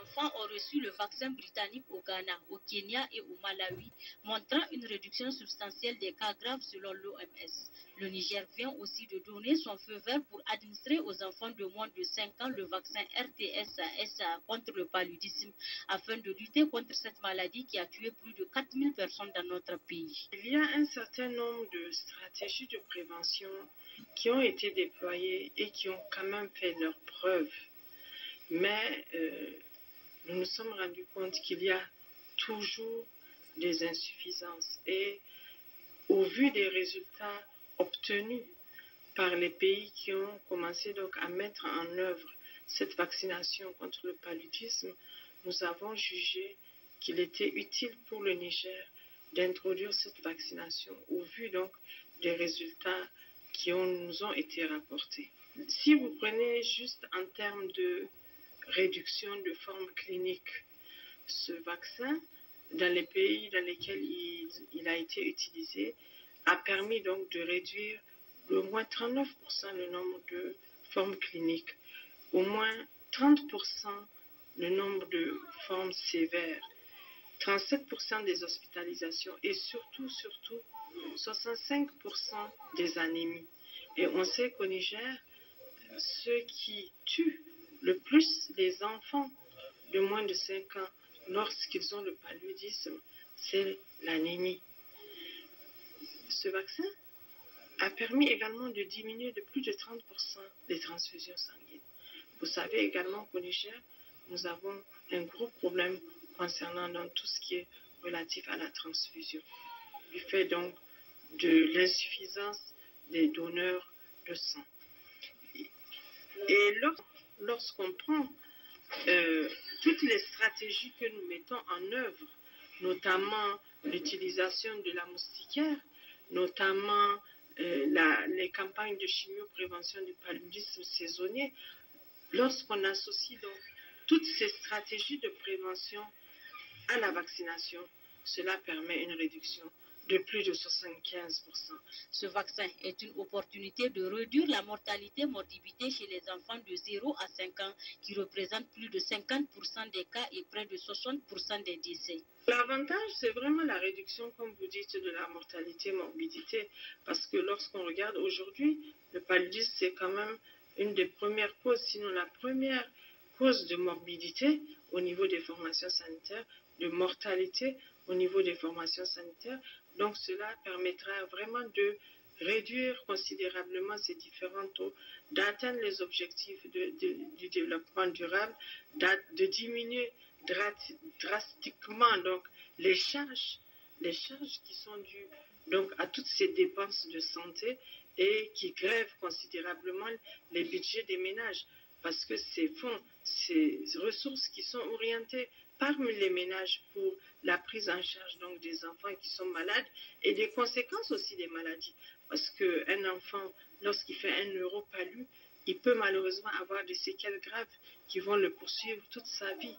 enfants ont reçu le vaccin britannique au Ghana, au Kenya et au Malawi, montrant une réduction substantielle des cas graves selon l'OMS. Le Niger vient aussi de donner son feu vert pour administrer aux enfants de moins de 5 ans le vaccin RTS-SA contre le paludisme, afin de lutter contre cette maladie qui a tué plus de 4000 personnes dans notre pays. Il y a un certain nombre de stratégies de prévention qui ont été déployées et qui ont quand même fait leurs preuves. Mais nous nous sommes rendus compte qu'il y a toujours des insuffisances. Et au vu des résultats obtenus par les pays qui ont commencé donc à mettre en œuvre cette vaccination contre le paludisme, nous avons jugé qu'il était utile pour le Niger d'introduire cette vaccination au vu donc des résultats qui nous ont été rapportés. Si vous prenez juste en termes de réduction de formes cliniques, ce vaccin, dans les pays dans lesquels il a été utilisé, a permis donc de réduire d'au moins 39% le nombre de formes cliniques, au moins 30% le nombre de formes sévères, 37% des hospitalisations et surtout 65% des anémies. Et on sait qu'au Niger, ce qui tue le plus les enfants de moins de 5 ans lorsqu'ils ont le paludisme, c'est l'anémie. Ce vaccin a permis également de diminuer de plus de 30% les transfusions sanguines. Vous savez également qu'au Niger, nous avons un gros problème concernant donc tout ce qui est relatif à la transfusion, du fait donc de l'insuffisance des donneurs de sang. Et lorsqu'on prend toutes les stratégies que nous mettons en œuvre, notamment l'utilisation de la moustiquaire, notamment les campagnes de chimioprévention du paludisme saisonnier, lorsqu'on associe donc toutes ces stratégies de prévention à la vaccination, cela permet une réduction de plus de 75%. Ce vaccin est une opportunité de réduire la mortalité-morbidité chez les enfants de 0 à 5 ans, qui représentent plus de 50% des cas et près de 60% des décès. L'avantage, c'est vraiment la réduction, comme vous dites, de la mortalité-morbidité, parce que lorsqu'on regarde aujourd'hui, le paludisme, c'est quand même une des premières causes, sinon la première cause de morbidité au niveau des formations sanitaires, de mortalité au niveau des formations sanitaires. Donc cela permettra vraiment de réduire considérablement ces différents taux, d'atteindre les objectifs du développement durable, de diminuer drastiquement donc les charges qui sont dues donc à toutes ces dépenses de santé et qui grèvent considérablement les budgets des ménages, parce que ces fonds, ces ressources qui sont orientées parmi les ménages pour la prise en charge donc des enfants qui sont malades et des conséquences aussi des maladies, parce qu'un enfant, lorsqu'il fait un neuropalu, il peut malheureusement avoir des séquelles graves qui vont le poursuivre toute sa vie.